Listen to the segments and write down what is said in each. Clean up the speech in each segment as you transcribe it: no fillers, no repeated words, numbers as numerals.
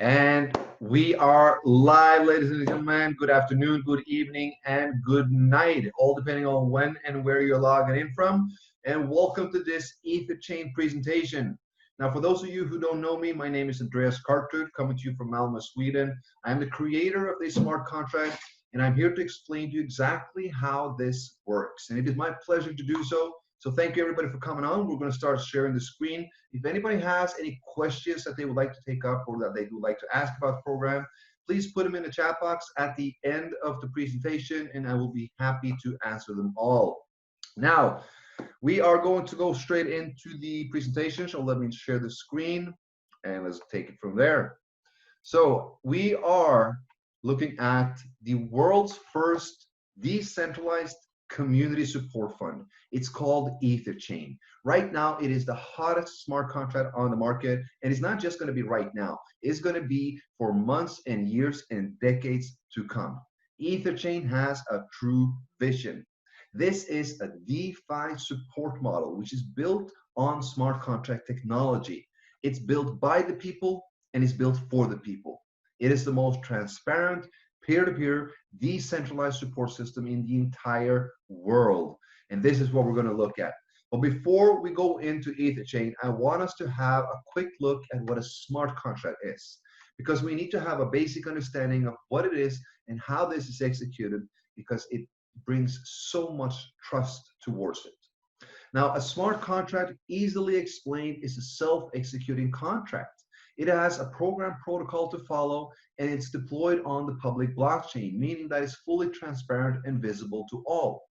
And we are live, ladies and gentlemen. Good afternoon, good evening, and good night, all depending on when and where you're logging in from. And welcome to this EtherChain presentation. Now, for those of you who don't know me, my name is Andreas Kartrud, coming to you from Malmö, Sweden. I'm the creator of this smart contract, and I'm here to explain to you exactly how this works. And it is my pleasure to do so. So thank you everybody for coming on. We're going to start sharing the screen. If anybody has any questions that they would like to take up or that they would like to ask about the program, please put them in the chat box at the end of the presentation and I will be happy to answer them all. Now, we are going to go straight into the presentation. So let me share the screen and let's take it from there. So we are looking at the world's first decentralized community support fund. It's called EtherChain. Right now, it is the hottest smart contract on the market, and it's not just going to be right now. It's going to be for months and years and decades to come. EtherChain has a true vision. This is a DeFi support model, which is built on smart contract technology. It's built by the people, and it's built for the people. It is the most transparent, peer-to-peer, decentralized support system in the entire world. And this is what we're going to look at. But before we go into EtherChain, I want us to have a quick look at what a smart contract is, because we need to have a basic understanding of what it is and how this is executed, because it brings so much trust towards it. Now, a smart contract, easily explained, is a self-executing contract. It has a program protocol to follow, and it's deployed on the public blockchain, meaning that it's fully transparent and visible to all.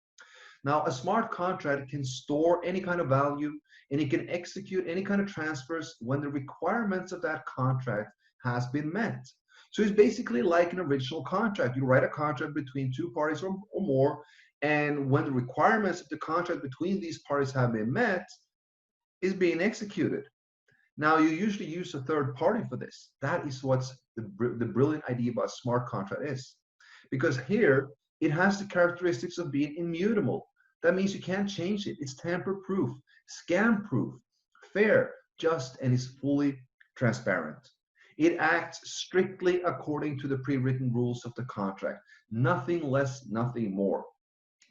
Now, a smart contract can store any kind of value, and it can execute any kind of transfers when the requirements of that contract has been met. So it's basically like an original contract. You write a contract between two parties or more, and when the requirements of the contract between these parties have been met, is being executed. Now, you usually use a third party for this. That is what's the brilliant idea about smart contract is. Because here, it has the characteristics of being immutable. That means you can't change it. It's tamper-proof, scam-proof, fair, just, and is fully transparent. It acts strictly according to the pre-written rules of the contract. Nothing less, nothing more.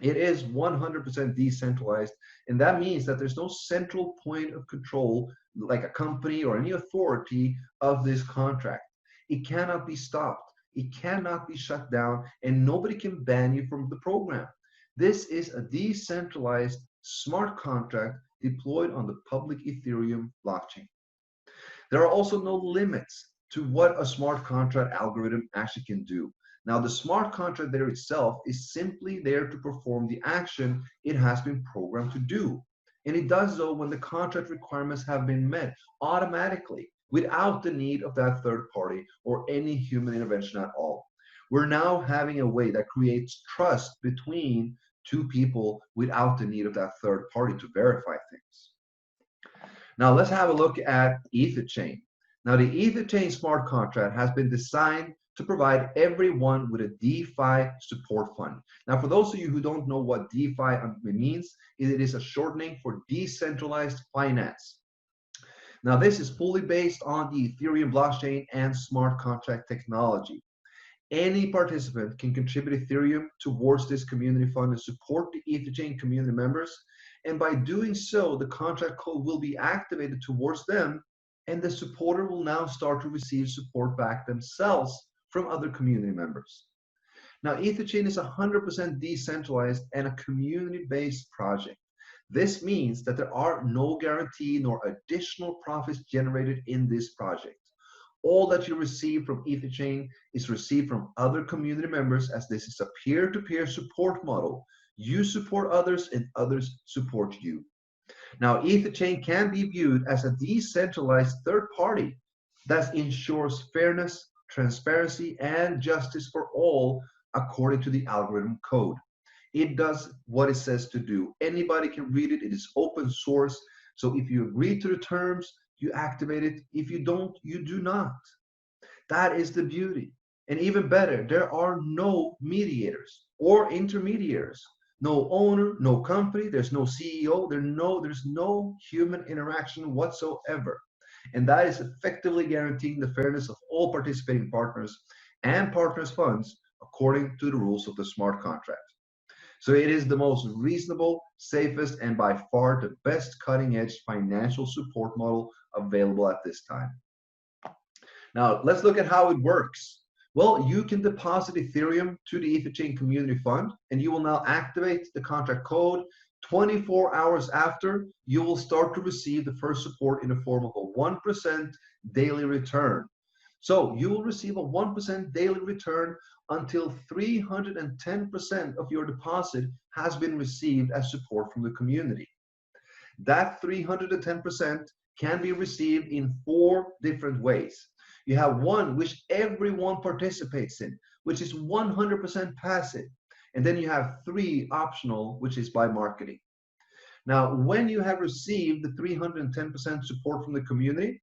It is 100% decentralized, and that means that there's no central point of control like a company or any authority of this contract. It cannot be stopped, it cannot be shut down, and nobody can ban you from the program. This is a decentralized smart contract deployed on the public Ethereum blockchain. There are also no limits to what a smart contract algorithm actually can do. Now, the smart contract there itself is simply there to perform the action it has been programmed to do. And it does so when the contract requirements have been met automatically, without the need of that third party or any human intervention at all. We're now having a way that creates trust between two people without the need of that third party to verify things. Now, let's have a look at EtherChain. Now, the EtherChain smart contract has been designed to provide everyone with a DeFi support fund. Now, for those of you who don't know what DeFi means, it is a shortening for decentralized finance. Now, this is fully based on the Ethereum blockchain and smart contract technology. Any participant can contribute Ethereum towards this community fund and support the EtherChain community members. And by doing so, the contract code will be activated towards them, and the supporter will now start to receive support back themselves from other community members. Now, EtherChain is 100% decentralized and a community-based project. This means that there are no guarantee nor additional profits generated in this project. All that you receive from EtherChain is received from other community members, as this is a peer-to-peer support model. You support others and others support you. Now, EtherChain can be viewed as a decentralized third party that ensures fairness, transparency, and justice for all according to the algorithm code. It does what it says to do. Anybody can read it. It is open source. So if you agree to the terms, you activate it. If you don't, you do not. That is the beauty. And even better, there are no mediators or intermediaries. No owner, no company, there's no CEO, there's no human interaction whatsoever. And that is effectively guaranteeing the fairness of all participating partners and partners' funds according to the rules of the smart contract. So it is the most reasonable, safest, and by far the best cutting-edge financial support model available at this time. Now, let's look at how it works. Well, you can deposit Ethereum to the EtherChain Community Fund, and you will now activate the contract code. 24 hours after, you will start to receive the first support in the form of a 1% daily return. So you will receive a 1% daily return until 310% of your deposit has been received as support from the community. That 310% can be received in 4 different ways. You have one which everyone participates in, which is 100% passive. And then you have 3 optional, which is by marketing. Now, when you have received the 310% support from the community,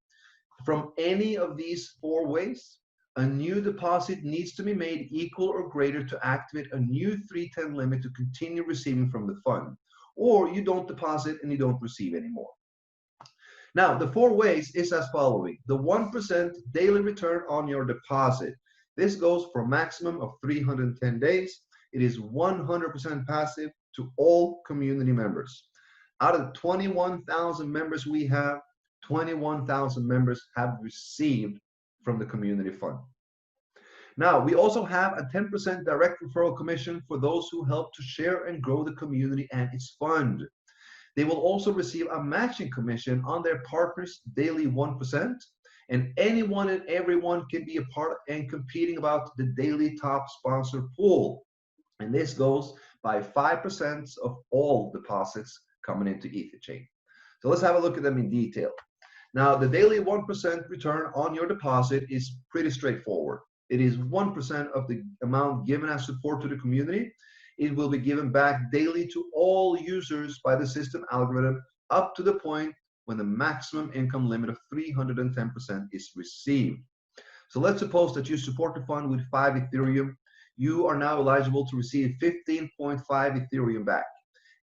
from any of these 4 ways, a new deposit needs to be made equal or greater to activate a new 310 limit to continue receiving from the fund. Or you don't deposit and you don't receive anymore. Now, the 4 ways is as following. The 1% daily return on your deposit. This goes for a maximum of 310 days. It is 100% passive to all community members. Out of 21,000 members we have, 21,000 members have received from the community fund. Now, we also have a 10% direct referral commission for those who help to share and grow the community and its fund. They will also receive a matching commission on their partners' daily 1%, and anyone and everyone can be a part and competing about the daily top sponsor pool. And this goes by 5% of all deposits coming into EtherChain. So let's have a look at them in detail. Now, the daily 1% return on your deposit is pretty straightforward. It is 1% of the amount given as support to the community. It will be given back daily to all users by the system algorithm up to the point when the maximum income limit of 310% is received. So let's suppose that you support the fund with 5 Ethereum. You are now eligible to receive 15.5 Ethereum back.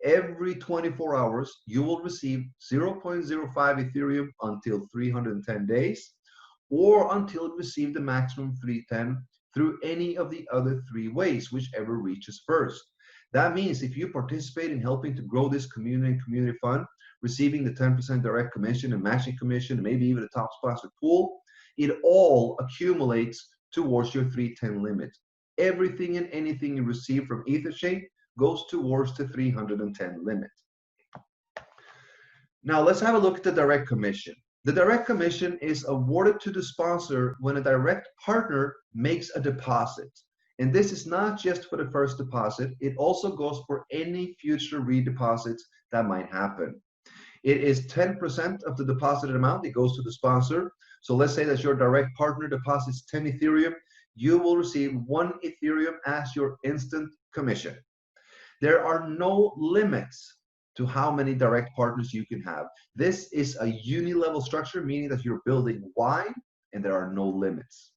Every 24 hours, you will receive 0.05 Ethereum until 310 days, or until it receives the maximum 310 through any of the other 3 ways, whichever reaches first. That means if you participate in helping to grow this community and community fund, receiving the 10% direct commission and matching commission, and maybe even the top sponsor pool, it all accumulates towards your 310 limit. Everything and anything you receive from EtherChain goes towards the 310 limit. Now let's have a look at the direct commission. The direct commission is awarded to the sponsor when a direct partner makes a deposit. And this is not just for the first deposit, it also goes for any future redeposits that might happen. It is 10% of the deposited amount that goes to the sponsor. So let's say that your direct partner deposits 10 Ethereum, you will receive 1 Ethereum as your instant commission. There are no limits to how many direct partners you can have. This is a uni-level structure, meaning that you're building wide and there are no limits.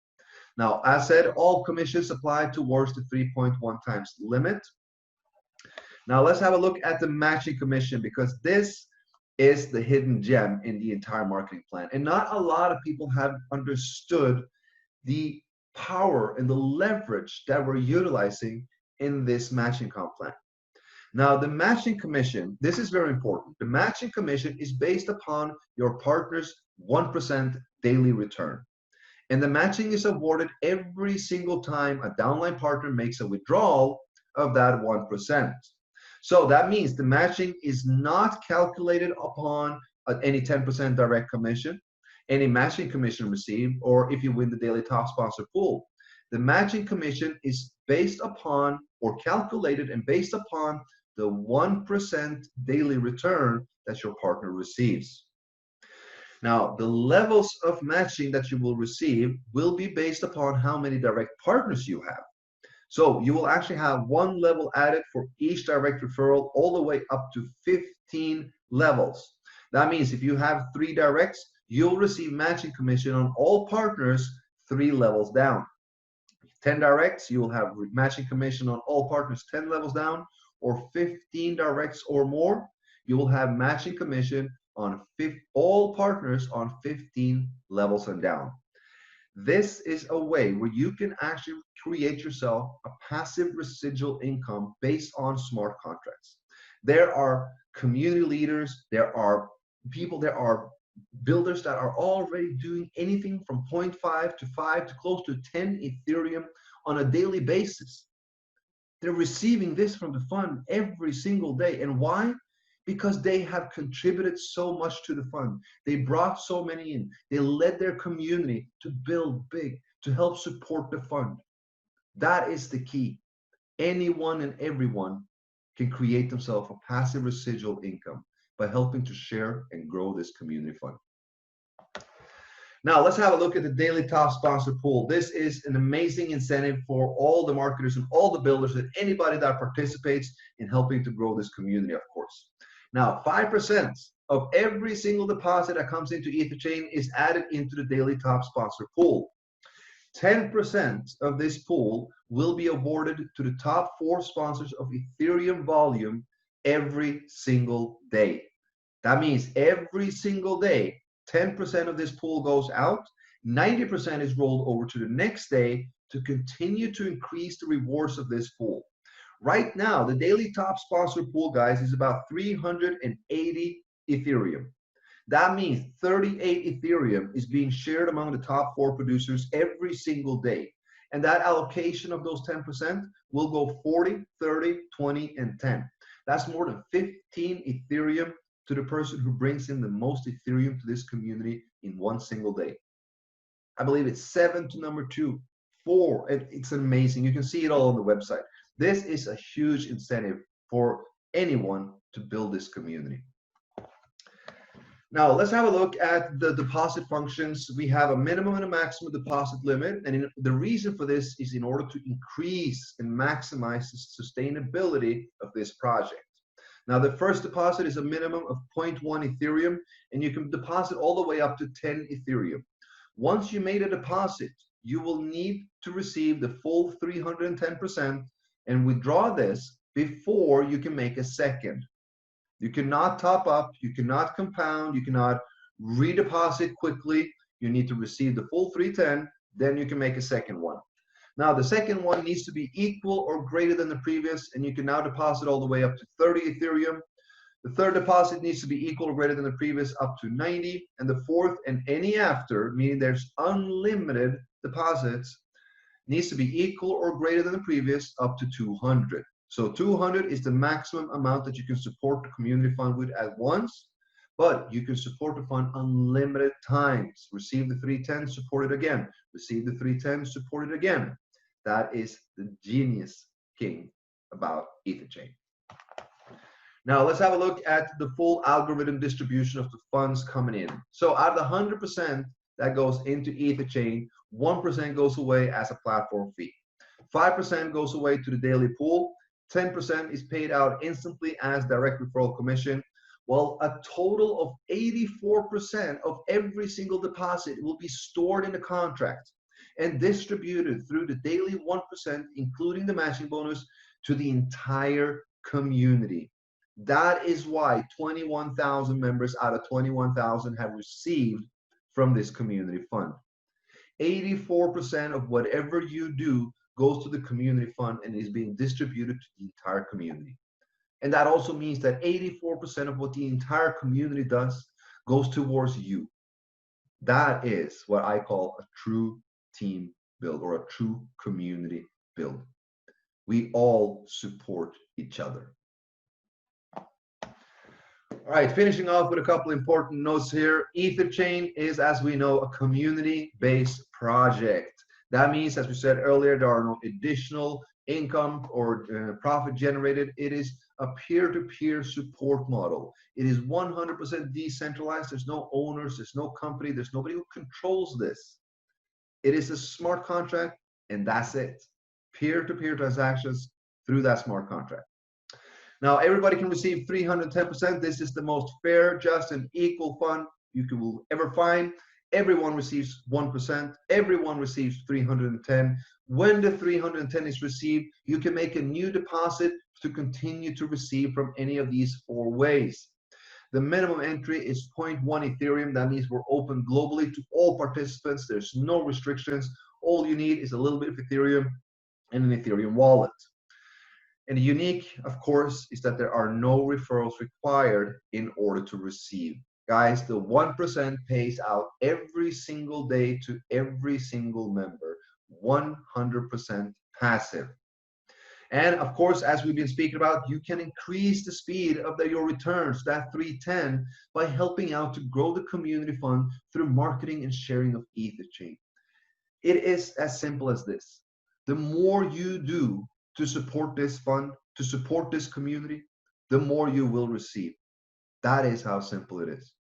Now, as said, all commissions apply towards the 3.1 times limit. Now, let's have a look at the matching commission, because this is the hidden gem in the entire marketing plan. And not a lot of people have understood the power and the leverage that we're utilizing in this matching comp plan. Now, the matching commission, this is very important. The matching commission is based upon your partner's 1% daily return. And the matching is awarded every single time a downline partner makes a withdrawal of that 1%. So that means the matching is not calculated upon any 10% direct commission, any matching commission received, or if you win the daily top sponsor pool. The matching commission is based upon or calculated and based upon the 1% daily return that your partner receives. Now, the levels of matching that you will receive will be based upon how many direct partners you have. So you will actually have 1 level added for each direct referral, all the way up to 15 levels. That means if you have 3 directs, you'll receive matching commission on all partners 3 levels down. 10 directs, you will have matching commission on all partners 10 levels down, or 15 directs or more, you will have matching commission all partners on 15 levels and down. This is a way where you can actually create yourself a passive residual income based on smart contracts. There are community leaders, there are people, there are builders that are already doing anything from 0.5 to 5 to close to 10 Ethereum on a daily basis. They're receiving this from the fund every single day. And why? Because they have contributed so much to the fund. They brought so many in. They led their community to build big, to help support the fund. That is the key. Anyone and everyone can create themselves a passive residual income by helping to share and grow this community fund. Now, let's have a look at the daily top sponsor pool. This is an amazing incentive for all the marketers and all the builders and anybody that participates in helping to grow this community, of course. Now, 5% of every single deposit that comes into EtherChain is added into the daily top sponsor pool. 10% of this pool will be awarded to the top 4 sponsors of Ethereum volume every single day. That means every single day, 10% of this pool goes out, 90% is rolled over to the next day to continue to increase the rewards of this pool. Right now, the daily top sponsor pool, guys, is about 380 Ethereum. That means 38 Ethereum is being shared among the top 4 producers every single day. And that allocation of those 10% will go 40, 30, 20, and 10. That's more than 15 Ethereum to the person who brings in the most Ethereum to this community in one single day. I believe it's 7 to number 2, 4, and it's amazing. You can see it all on the website. This is a huge incentive for anyone to build this community. Now, let's have a look at the deposit functions. We have a minimum and a maximum deposit limit, and the reason for this is in order to increase and maximize the sustainability of this project. Now, the first deposit is a minimum of 0.1 Ethereum, and you can deposit all the way up to 10 Ethereum. Once you made a deposit, you will need to receive the full 310% and withdraw this before you can make a second. You cannot top up, you cannot compound, you cannot redeposit quickly. You need to receive the full 310, then you can make a second one. Now, the second one needs to be equal or greater than the previous, and you can now deposit all the way up to 30 Ethereum. The third deposit needs to be equal or greater than the previous, up to 90. And the fourth and any after, meaning there's unlimited deposits, needs to be equal or greater than the previous, up to 200. So 200 is the maximum amount that you can support the community fund with at once, but you can support the fund unlimited times. Receive the 310, support it again. Receive the 310, support it again. That is the genius king about EtherChain. Now, let's have a look at the full algorithm distribution of the funds coming in. So out of the 100% that goes into EtherChain, 1% goes away as a platform fee. 5% goes away to the daily pool. 10% is paid out instantly as direct referral commission. Well, a total of 84% of every single deposit will be stored in the contract and distributed through the daily 1%, including the matching bonus, to the entire community. That is why 21,000 members out of 21,000 have received from this community fund. 84% of whatever you do goes to the community fund and is being distributed to the entire community. And that also means that 84% of what the entire community does goes towards you. That is what I call a true team build or a true community build. We all support each other. All right, finishing off with a couple important notes here. EtherChain is, as we know, a community-based project. That means, as we said earlier, there are no additional income or profit generated. It is a peer-to-peer support model. It is 100% decentralized. There's no owners, there's no company, there's nobody who controls this. It is a smart contract, and that's it. Peer-to-peer transactions through that smart contract. Now, everybody can receive 310%. This is the most fair, just, and equal fund you will ever find. Everyone receives 1%. Everyone receives 310. When the 310 is received, you can make a new deposit to continue to receive from any of these 4 ways. The minimum entry is 0.1 Ethereum. That means we're open globally to all participants. There's no restrictions. All you need is a little bit of Ethereum and an Ethereum wallet. And the unique, of course, is that there are no referrals required in order to receive. Guys, the 1% pays out every single day to every single member, 100% passive. And of course, as we've been speaking about, you can increase the speed of your returns, that 310, by helping out to grow the community fund through marketing and sharing of EtherChain. It is as simple as this. The more you do to support this fund, to support this community, the more you will receive. That is how simple it is.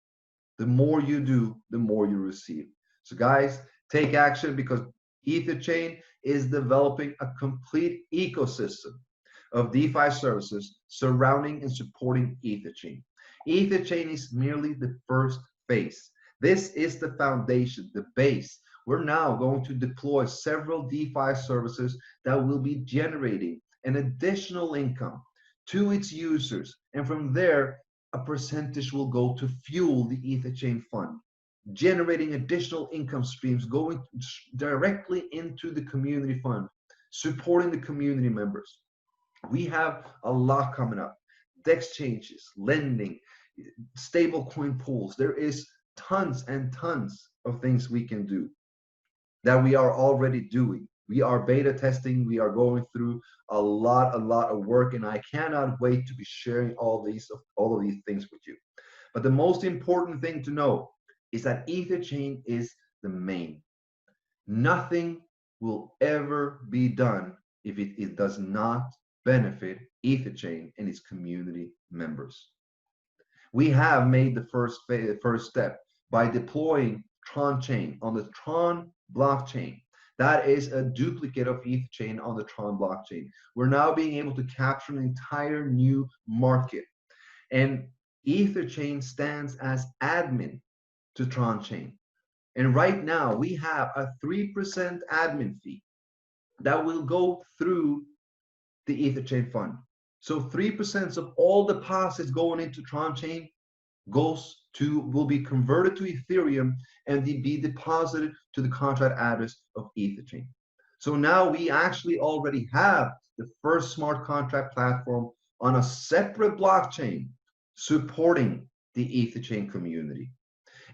The more you do, the more you receive. So guys, take action, because EtherChain is developing a complete ecosystem of DeFi services surrounding and supporting EtherChain. EtherChain is merely the first phase. This is the foundation, the base. We're now going to deploy several DeFi services that will be generating an additional income to its users. And from there, a percentage will go to fuel the EtherChain fund, generating additional income streams going directly into the community fund, supporting the community members. We have a lot coming up. DEX changes, lending, stablecoin pools. There is tons and tons of things we can do that we are already doing. We are beta testing. We are going through a lot of work, and I cannot wait to be sharing all of these things with you. But the most important thing to know is that EtherChain is the main. Nothing will ever be done if it does not benefit EtherChain and its community members. We have made the first step by deploying Tron Chain on the Tron blockchain. That is a duplicate of EtherChain on the Tron blockchain. We're now being able to capture an entire new market. And EtherChain stands as admin to Tron Chain. And right now we have a 3% admin fee that will go through the EtherChain fund. So 3% of all deposits going into Tron Chain will be converted to Ethereum and be deposited to the contract address of EtherChain. So now we actually already have the first smart contract platform on a separate blockchain supporting the EtherChain community.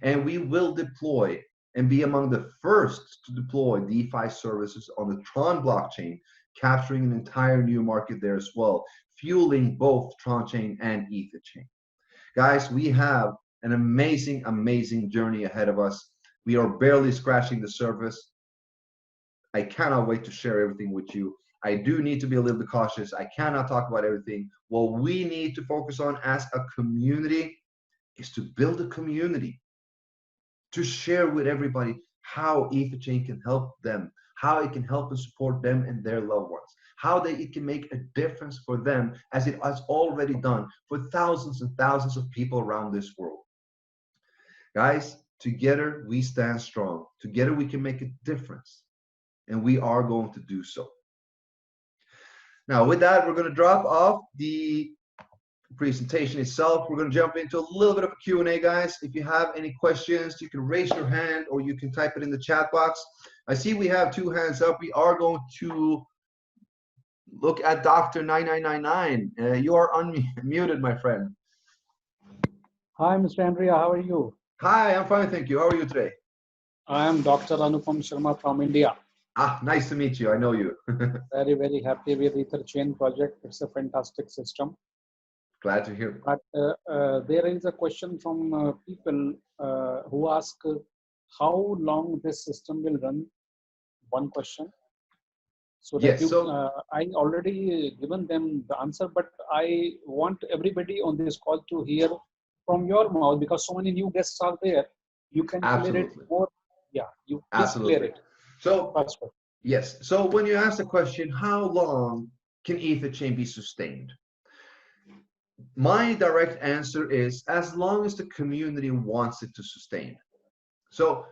And we will deploy and be among the first to deploy DeFi services on the Tron blockchain, capturing an entire new market there as well, fueling both Tron Chain and EtherChain. Guys, we have an amazing journey ahead of us. We are barely scratching the surface. I cannot wait to share everything with you. I do need to be a little bit cautious. I cannot talk about everything. What we need to focus on as a community is to build a community, to share with everybody how EtherChain can help them, how it can help and support them and their loved ones, how it can make a difference for them, as it has already done for thousands and thousands of people around this world. Guys, together we stand strong. Together we can make a difference, and we are going to do so. Now, with that, we're going to drop off the presentation itself. We're going to jump into a little bit of a Q&A, guys. If you have any questions, you can raise your hand or you can type it in the chat box. I see we have 2 hands up. We are going to look at Dr. 9999. You are unmuted, my friend. Hi, Mr. Andrea. How are you? Hi, I'm fine, thank you. How are you today? I am Dr. Anupam Sharma from India. Ah, nice to meet you. I know you. Very happy with EtherChain project. It's a fantastic system. Glad to hear. But there is a question from people who ask how long this system will run. One question. So that Yes, I already given them the answer, but I want everybody on this call to hear from your mouth, because so many new guests are there. You can clear it more. Yeah, you please clear it. So, yes. So when you ask the question, how long can EtherChain be sustained? My direct answer is as long as the community wants it to sustain. So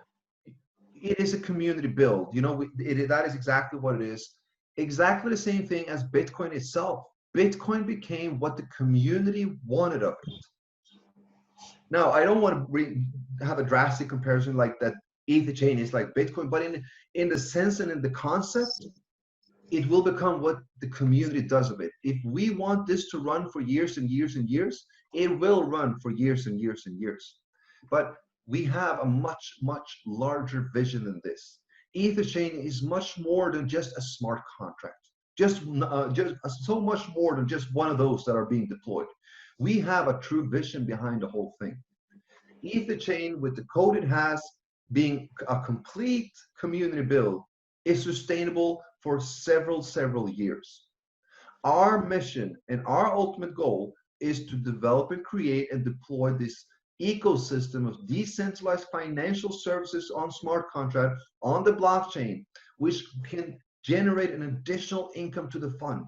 it is a community build. You know, that is exactly what it is. Exactly the same thing as Bitcoin itself. Bitcoin became what the community wanted of it. Now, I don't want to have a drastic comparison like that EtherChain is like Bitcoin, but in the sense and in the concept, it will become what the community does of it. If we want this to run for years and years and years, it will run for years and years and years. But we have a much, much larger vision than this. EtherChain is much more than just a smart contract, just so much more than just one of those that are being deployed. We have a true vision behind the whole thing. EtherChain, with the code it has, being a complete community build, is sustainable for several years. Our mission and our ultimate goal is to develop and create and deploy this ecosystem of decentralized financial services on smart contract on the blockchain, which can generate an additional income to the fund,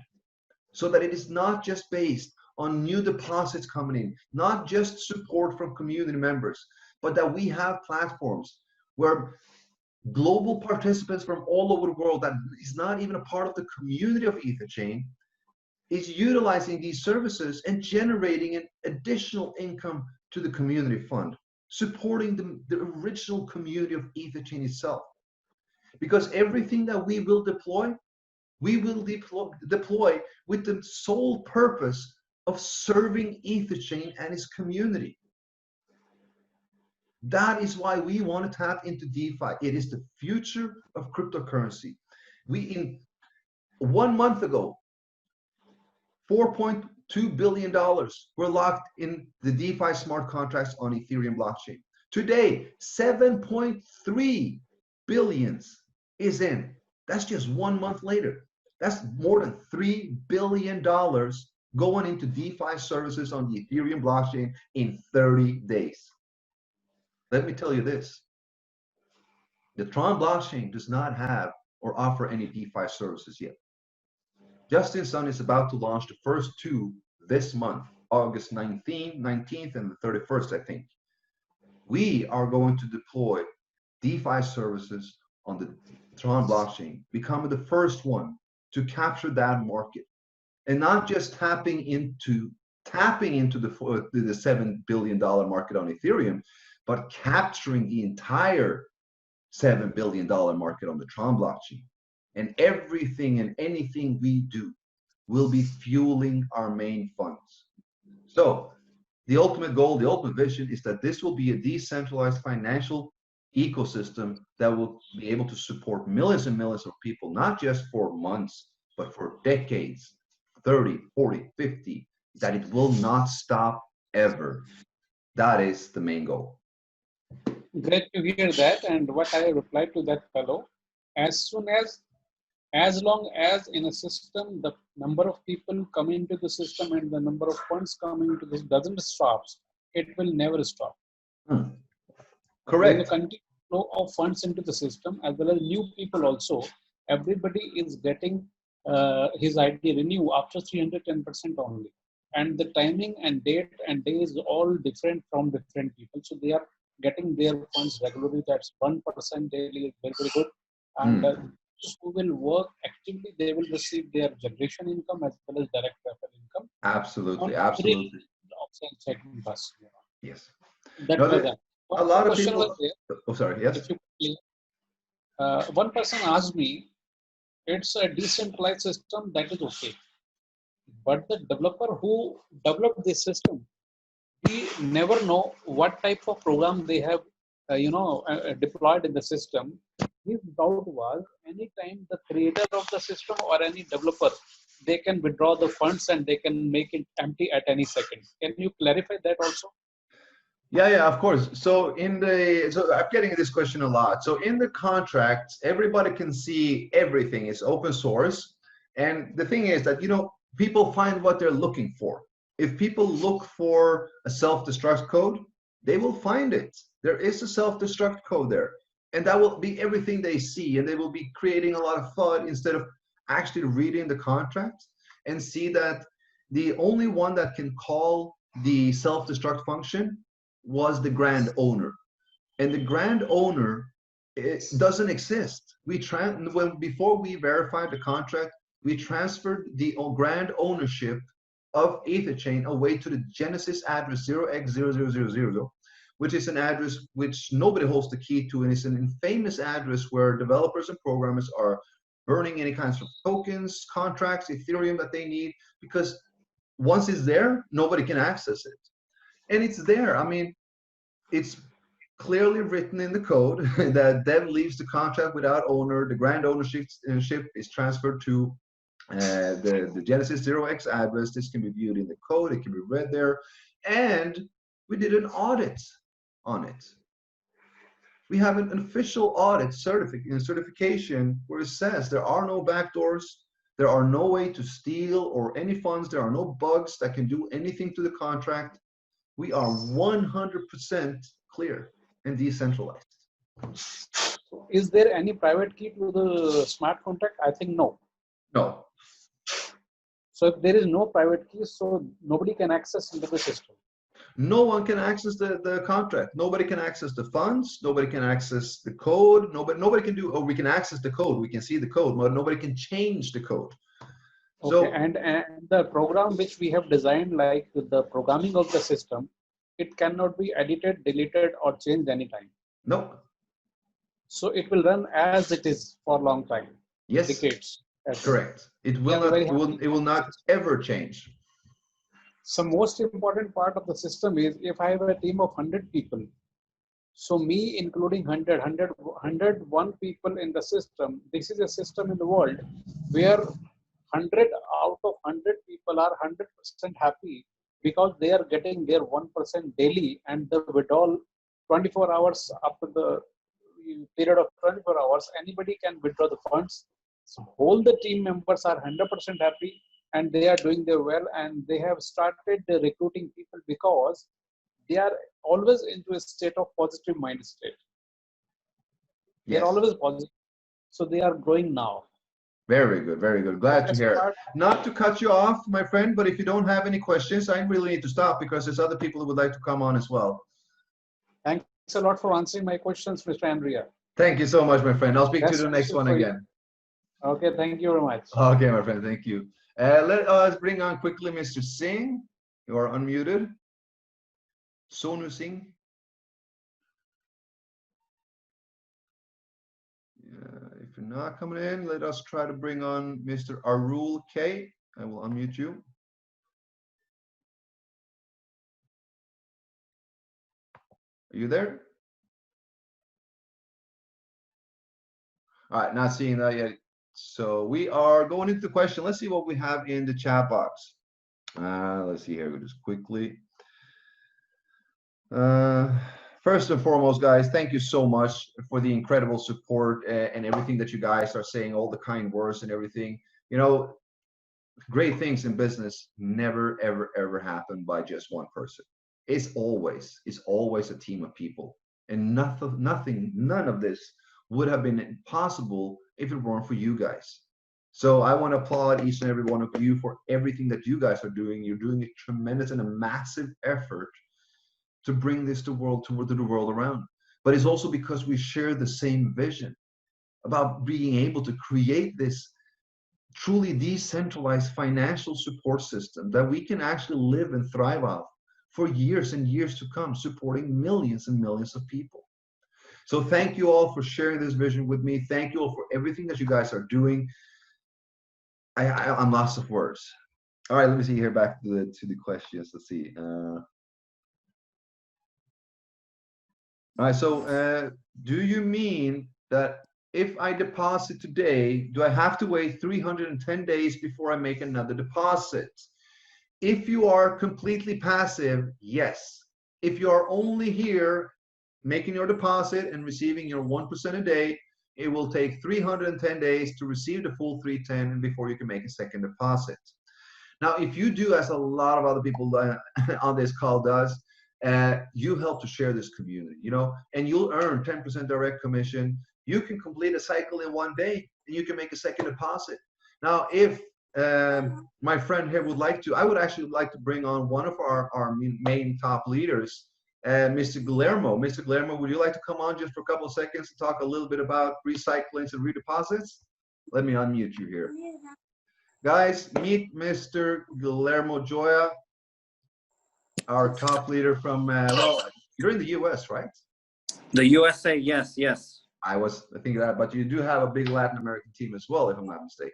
so that it is not just based on new deposits coming in, not just support from community members, but that we have platforms where global participants from all over the world that is not even a part of the community of EtherChain is utilizing these services and generating an additional income to the community fund, supporting the original community of EtherChain itself. Because everything that we will deploy with the sole purpose of serving EtherChain and its community. That is why we want to tap into DeFi. It is the future of cryptocurrency. In 1 month ago, $4.2 billion were locked in the DeFi smart contracts on Ethereum blockchain. Today, 7.3 billion is in. That's just 1 month later. That's more than $3 billion going into DeFi services on the Ethereum blockchain in 30 days. Let me tell you this. The Tron blockchain does not have or offer any DeFi services yet. Justin Sun is about to launch the first two this month, August 19th and the 31st, I think. We are going to deploy DeFi services on the Tron blockchain, becoming the first one to capture that market, and not just tapping into the $7 billion market on Ethereum, but capturing the entire $7 billion market on the Tron blockchain. And everything and anything we do will be fueling our main funds. So the ultimate goal, the ultimate vision is that this will be a decentralized financial ecosystem that will be able to support millions and millions of people, not just for months, but for decades, 30, 40, 50, that it will not stop ever. That is the main goal. Great to hear that. And what I replied to that fellow, as long as in a system, the number of people coming into the system and the number of funds coming into this doesn't stop, it will never stop. Correct. There is a continuous flow of funds into the system, as well as new people also. Everybody is getting his ID renew after 310% only. And the timing and date and day is all different from different people. So they are getting their funds regularly. That's 1% daily, very, very good. And those who will work actively, they will receive their generation income as well as direct referral income. Absolutely, absolutely. Yes. That was that. A lot of people. Oh, sorry. Yes. One person asked me, it's a decentralized system, that is okay. But the developer who developed this system, we never know what type of program they have, deployed in the system. His doubt was, anytime the creator of the system or any developer, they can withdraw the funds and they can make it empty at any second. Can you clarify that also? Yeah, of course. So I'm getting this question a lot. So in the contracts, everybody can see everything. It's open source. And the thing is that, people find what they're looking for. If people look for a self-destruct code, they will find it. There is a self-destruct code there. And that will be everything they see. And they will be creating a lot of FUD instead of actually reading the contract and see that the only one that can call the self-destruct function was the grand owner. And the grand owner, it doesn't exist. Before we verified the contract, we transferred the grand ownership of EtherChain away to the Genesis address 0x0000, which is an address which nobody holds the key to, and it's an infamous address where developers and programmers are burning any kinds of tokens, contracts, Ethereum that they need, because once it's there, nobody can access it. And it's there. I mean, it's clearly written in the code that dev leaves the contract without owner. The grand ownership is transferred to the Genesis 0x address. This can be viewed in the code. It can be read there. And we did an audit on it. We have an official audit certification where it says there are no backdoors. There are no way to steal or any funds. There are no bugs that can do anything to the contract. We are 100% clear and decentralized. Is there any private key to the smart contract? I think no. No. So if there is no private key, so nobody can access into the system. No one can access the contract. Nobody can access the funds. Nobody can access the code. Nobody can do, or we can access the code. We can see the code, but nobody can change the code. Okay, so, and the program which we have designed, like the programming of the system, it cannot be edited, deleted, or changed anytime. No. So it will run as it is for a long time. Yes. Decades. Correct. It will not ever change. So most important part of the system is if I have a team of 100 people, so me including 101 people in the system, this is a system in the world where 100 out of 100 people are 100% happy because they are getting their 1% daily, and the withdrawal 24 hours after the period of 24 hours, anybody can withdraw the funds. So all the team members are 100% happy and they are doing their well, and they have started recruiting people because they are always into a state of positive mind state. They are always positive. So they are growing now. Very good, very good. Glad to hear it. Not to cut you off, my friend, but if you don't have any questions, I really need to stop because there's other people who would like to come on as well. Thanks a lot for answering my questions, Mr. Andrea. Thank you so much, my friend. I'll speak to you the next one again. Okay, thank you very much. Okay, my friend, thank you. Let us bring on quickly Mr. Singh. You are unmuted. Sonu Singh. If you're not coming in, let us try to bring on Mr. Arul K. I will unmute you. Are you there? All right, not seeing that yet. So we are going into the question. Let's see what we have in the chat box. Let's see here, just quickly. First and foremost, guys, thank you so much for the incredible support and everything that you guys are saying, all the kind words and everything. You know, great things in business never, ever, ever happen by just one person. It's always a team of people. And none of this would have been possible if it weren't for you guys. So I want to applaud each and every one of you for everything that you guys are doing. You're doing a tremendous and a massive effort to bring this to the world around. But it's also because we share the same vision about being able to create this truly decentralized financial support system that we can actually live and thrive off for years and years to come, supporting millions and millions of people. So thank you all for sharing this vision with me. Thank you all for everything that you guys are doing. I'm lost of words. All right, let me see here, back to the questions. Let's see. All right, so do you mean that if I deposit today, do I have to wait 310 days before I make another deposit? If you are completely passive, yes. If you are only here making your deposit and receiving your 1% a day, it will take 310 days to receive the full 310 before you can make a second deposit. Now, if you do, as a lot of other people on this call does, you help to share this community, you know, and you'll earn 10% direct commission. You can complete a cycle in one day and you can make a second deposit. Now, if my friend here would like to, I would actually like to bring on one of our main top leaders, Mr. Guillermo. Mr. Guillermo, would you like to come on just for a couple of seconds to talk a little bit about recyclings and redeposits? Let me unmute you here. Guys, meet Mr. Guillermo Joya, our top leader from, well, you're in the US, right? The USA, yes, yes. I was thinking that, but you do have a big Latin American team as well, if I'm not mistaken.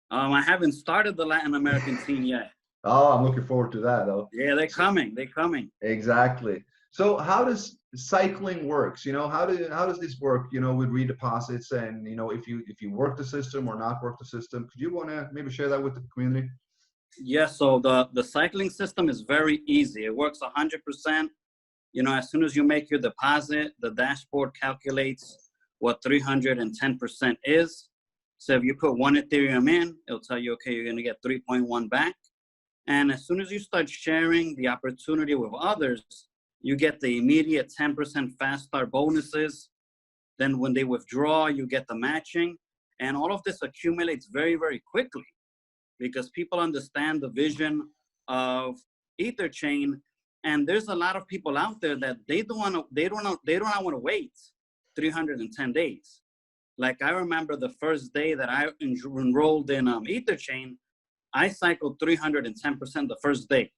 I haven't started the Latin American team yet. Oh, I'm looking forward to that, though. Yeah, they're coming. They're coming. Exactly. So how does cycling works? You know, how does this work? You know, with redeposits and you know, if you work the system or not work the system, could you want to maybe share that with the community? Yes. So the cycling system is very easy. It works 100%. You know, as soon as you make your deposit, the dashboard calculates what 310% is. So if you put 1 Ethereum in, it'll tell you, okay, you're going to get 3.1 back. And as soon as you start sharing the opportunity with others, you get the immediate 10% fast start bonuses. Then when they withdraw, you get the matching. And all of this accumulates very, very quickly because people understand the vision of EtherChain. And there's a lot of people out there that they don't want to wait 310 days. Like I remember the first day that I enrolled in EtherChain, I cycled 310% the first day.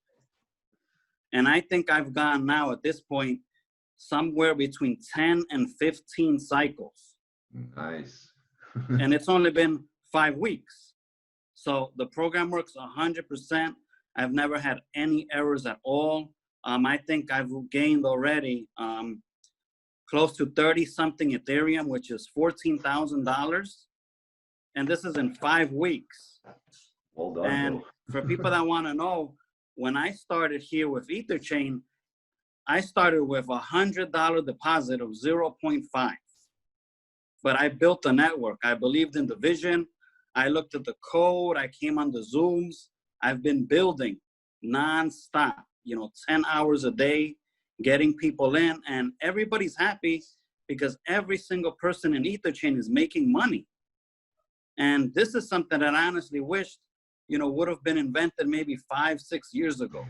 And I think I've gone now at this point somewhere between 10 and 15 cycles. Nice. And it's only been 5 weeks. So the program works 100%. I've never had any errors at all. I think I've gained already close to 30 something Ethereum, which is $14,000. And this is in 5 weeks. Well done. And for people that want to know, when I started here with EtherChain, I started with $100 deposit of 0.5. But I built a network. I believed in the vision. I looked at the code. I came on the Zooms. I've been building nonstop, 10 hours a day, getting people in. And everybody's happy because every single person in EtherChain is making money. And this is something that I honestly wished would have been invented maybe 5-6 years ago,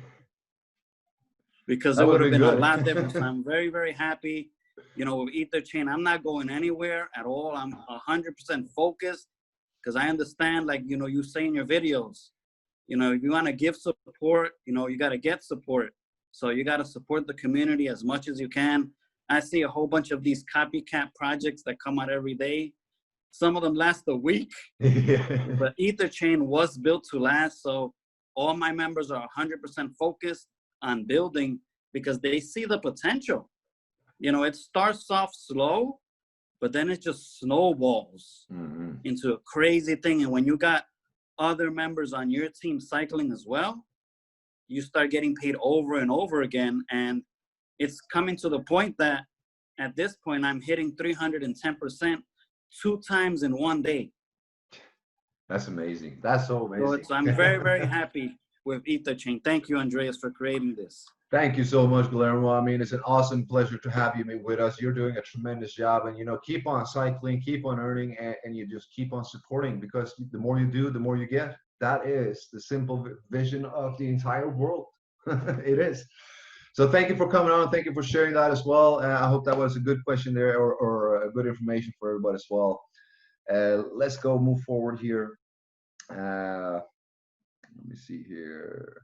because it would have been a lot different. So I'm very, very happy, with EtherChain. I'm not going anywhere at all. I'm 100% focused because I understand, like, you say in your videos, if you want to give support, you got to get support. So you got to support the community as much as you can. I see a whole bunch of these copycat projects that come out every day. Some of them last a week, but EtherChain was built to last. So all my members are 100% focused on building because they see the potential. It starts off slow, but then it just snowballs into a crazy thing. And when you got other members on your team cycling as well, you start getting paid over and over again. And it's coming to the point that at this point, I'm hitting 310%. 2 times in 1 day. That's amazing. That's so amazing. So I'm very, very happy with EtherChain. Thank you, Andreas, for creating this. Thank you so much, Guillermo. I mean, it's an awesome pleasure to have you with us. You're doing a tremendous job, and keep on cycling, keep on earning, and you just keep on supporting, because the more you do, the more you get. That is the simple vision of the entire world. It is. So thank you for coming on. Thank you for sharing that as well. I hope that was a good question there, or a good information for everybody as well. Let's go move forward here. Let me see here.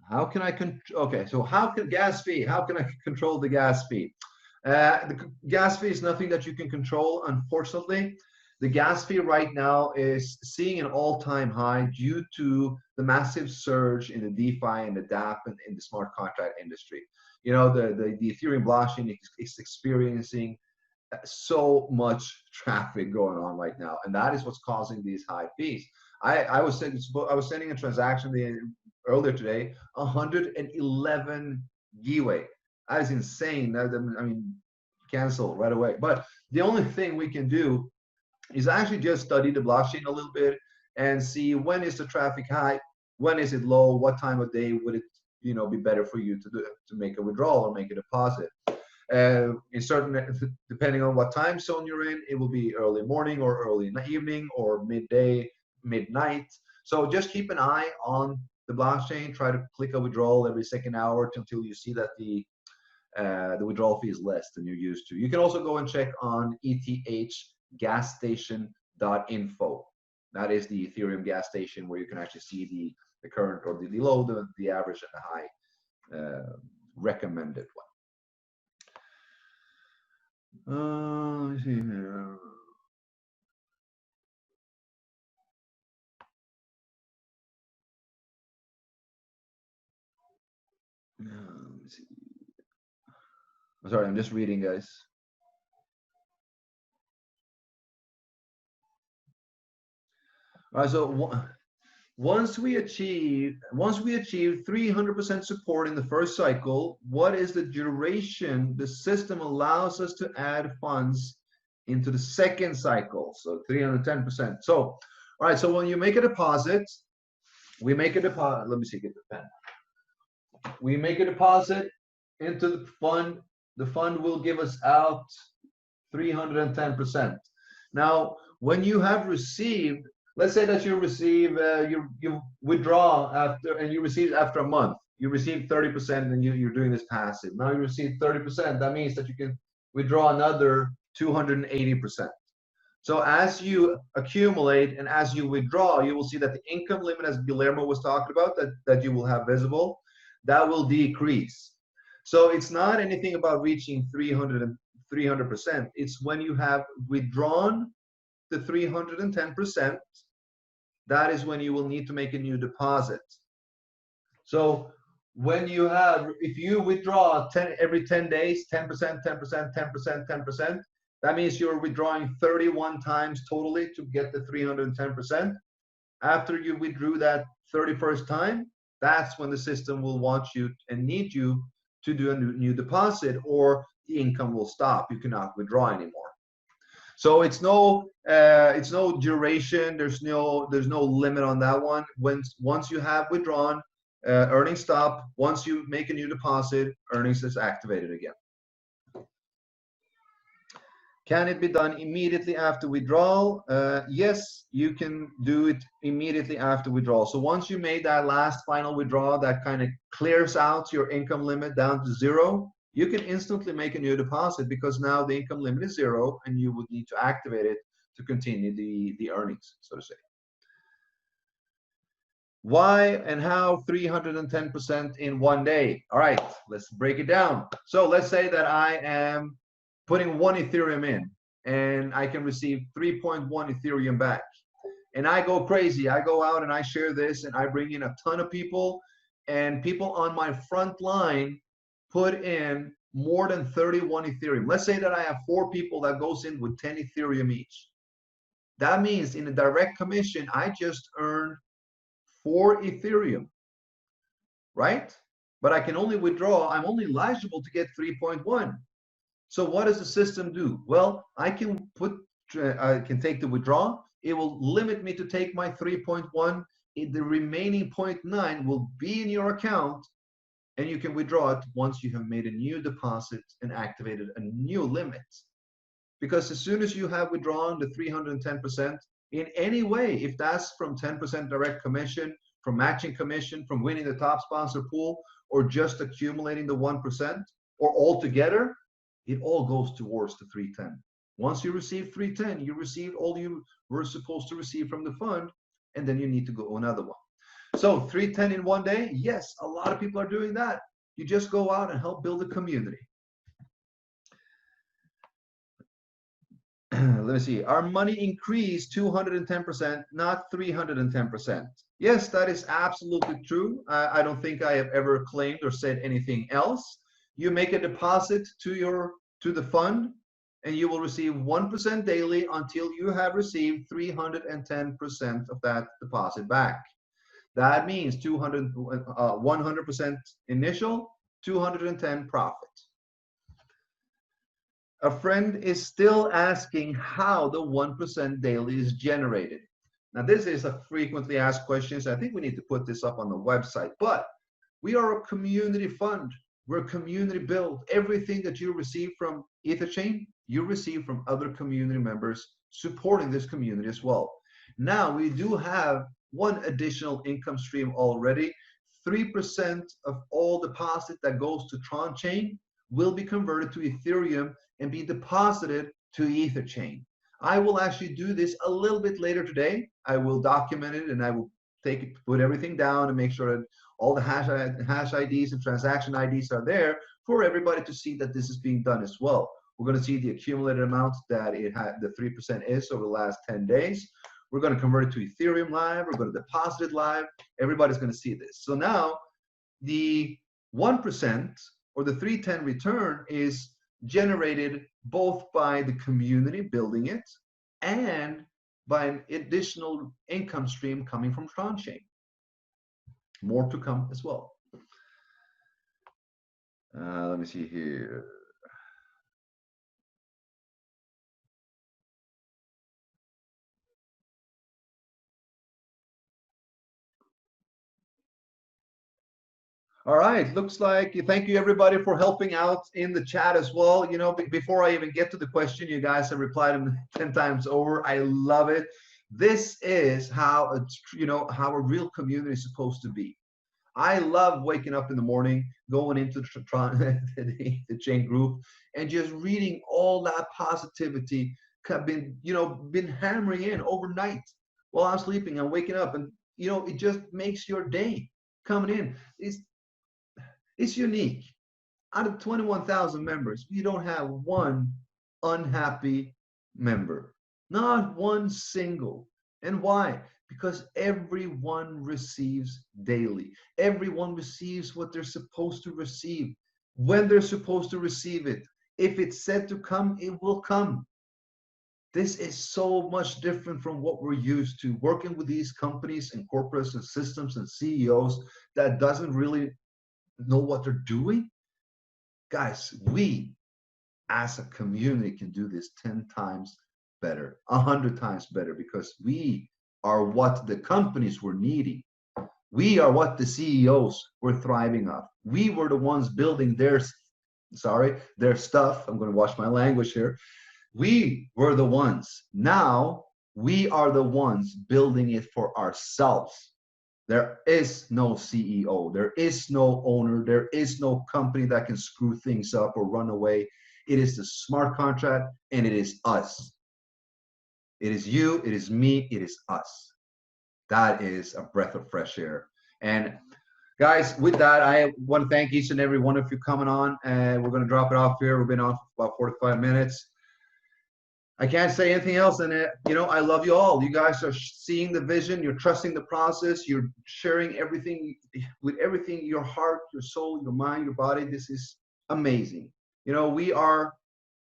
How can I okay, so how can gas fee? How can I control the gas fee? The gas fee is nothing that you can control, unfortunately. The gas fee right now is seeing an all-time high due to the massive surge in the DeFi and the DApp and in the smart contract industry. The Ethereum blockchain is experiencing so much traffic going on right now, and that is what's causing these high fees. I was sending a transaction earlier today, 111 giveaway. That is insane. I mean, cancel right away. But the only thing we can do is actually just study the blockchain a little bit and see when is the traffic high, when is it low, what time of day would it be better for you to make a withdrawal or make a deposit. In certain, depending on what time zone you're in, it will be early morning or early in the evening or midday, midnight. So just keep an eye on the blockchain. Try to click a withdrawal every second hour until you see that the withdrawal fee is less than you're used to. You can also go and check on ETH gas station .info. That is the Ethereum gas station where you can actually see the current or the low, the average, and the high recommended one. Let me see here. Let me see. Sorry, I'm just reading, guys. All right, so once we achieve 300% support in the first cycle, what is the duration the system allows us to add funds into the second cycle? So 310%. So, all right, so when you make a deposit, we make a deposit. Let me see, get the pen. We make a deposit into the fund. The fund will give us out 310%. Now, when you have received, let's say that you receive, you withdraw after, and you receive after a month, you receive 30%, and you're doing this passive. Now you receive 30%. That means that you can withdraw another 280%. So as you accumulate and as you withdraw, you will see that the income limit, as Guillermo was talking about, that you will have visible, that will decrease. So it's not anything about reaching 300%. It's when you have withdrawn the 310%, that is when you will need to make a new deposit. So when you have, if you withdraw every 10 days, 10%, 10%, 10%, 10%, that means you're withdrawing 31 times totally to get the 310%. After you withdrew that 31st time, that's when the system will want you and need you to do a new deposit, or the income will stop. You cannot withdraw anymore. So it's no duration. There's no limit on that one. Once you have withdrawn, earnings stop. Once you make a new deposit, earnings is activated again. Can it be done immediately after withdrawal? Yes, you can do it immediately after withdrawal. So once you made that last final withdrawal that kind of clears out your income limit down to zero, you can instantly make a new deposit, because now the income limit is zero and you would need to activate it to continue the earnings, so to say. Why and how 310% in one day? All right, let's break it down. So let's say that I am putting 1 Ethereum in and I can receive 3.1 Ethereum back. And I go crazy. I go out and I share this and I bring in a ton of people, and people on my front line put in more than 31 Ethereum. Let's say that I have 4 people that goes in with 10 Ethereum each. That means in a direct commission, I just earned 4 Ethereum, right? But I can only withdraw, I'm only eligible to get 3.1. So what does the system do? Well, I can take the withdrawal. It will limit me to take my 3.1. The remaining 0.9 will be in your account, and you can withdraw it once you have made a new deposit and activated a new limit. Because as soon as you have withdrawn the 310%, in any way, if that's from 10% direct commission, from matching commission, from winning the top sponsor pool, or just accumulating the 1%, or all together, it all goes towards the 310. Once you receive 310, you received all you were supposed to receive from the fund, and then you need to go another one. So 310 in one day, yes, a lot of people are doing that. You just go out and help build a community. Let me see. Our money increased 210%, not 310%. Yes, that is absolutely true. I don't think I have ever claimed or said anything else. You make a deposit to the fund, and you will receive 1% daily until you have received 310% of that deposit back. That means 100% initial, 210 profit. A friend is still asking how the 1% daily is generated. Now, this is a frequently asked question, so I think we need to put this up on the website. But we are a community fund. We're a community build. Everything that you receive from EtherChain, you receive from other community members supporting this community as well. Now, we do have one additional income stream already. 3% of all deposit that goes to Tron Chain will be converted to Ethereum and be deposited to EtherChain. I will actually do this a little bit later today. I will document it and I will take it, put everything down and make sure that all the hash IDs and transaction IDs are there for everybody to see that this is being done as well. We're going to see the accumulated amount that it had, the 3% is over the last 10 days. We're going to convert it to Ethereum live. We're going to deposit it live. Everybody's going to see this. So now the 1% or the 310 return is generated both by the community building it and by an additional income stream coming from Tron Chain. More to come as well. Let me see here. All right, looks like, thank you everybody for helping out in the chat as well. You know, before I even get to the question, you guys have replied them 10 times over. I love it. This is how, how a real community is supposed to be. I love waking up in the morning, going into the chain group and just reading all that positivity been hammering in overnight while I'm sleeping and waking up, and it just makes your day coming in. It's unique. Out of 21,000 members, we don't have one unhappy member. Not one single. And why? Because everyone receives daily. Everyone receives what they're supposed to receive, when they're supposed to receive it. If it's said to come, it will come. This is so much different from what we're used to, working with these companies and corporates and systems and CEOs that doesn't really know what they're doing. Guys, we as a community can do this 10 times better, 100 times better, because we are what the companies were needing. We are what the CEOs were thriving off. We were the ones building their stuff. I'm going to watch my language here. We were the ones. Now we are the ones building it for ourselves. There is no CEO. There is no owner. There is no company that can screw things up or run away. It is the smart contract, and it is us. It is you, it is me, it is us. That is a breath of fresh air. And guys, with that, I want to thank each and every one of you coming on, and we're going to drop it off here. We've been on for about 45 minutes. I can't say anything else. And I love you all. You guys are seeing the vision. You're trusting the process. You're sharing everything with everything, your heart, your soul, your mind, your body. This is amazing. We are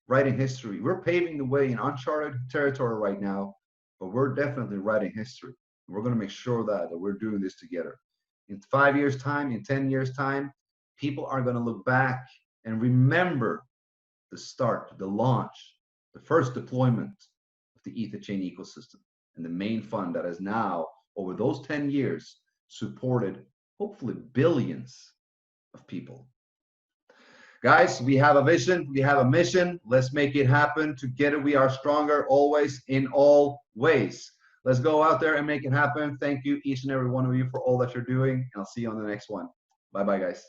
writing history. We're paving the way in uncharted territory right now, but we're definitely writing history. We're going to make sure that we're doing this together. In 5 years' time, in 10 years' time, people are going to look back and remember the start, the launch, the first deployment of the EtherChain ecosystem, and the main fund that has now, over those 10 years, supported hopefully billions of people. Guys, we have a vision, we have a mission. Let's make it happen. Together we are stronger, always, in all ways. Let's go out there and make it happen. Thank you, each and every one of you, for all that you're doing, and I'll see you on the next one. Bye-bye, guys.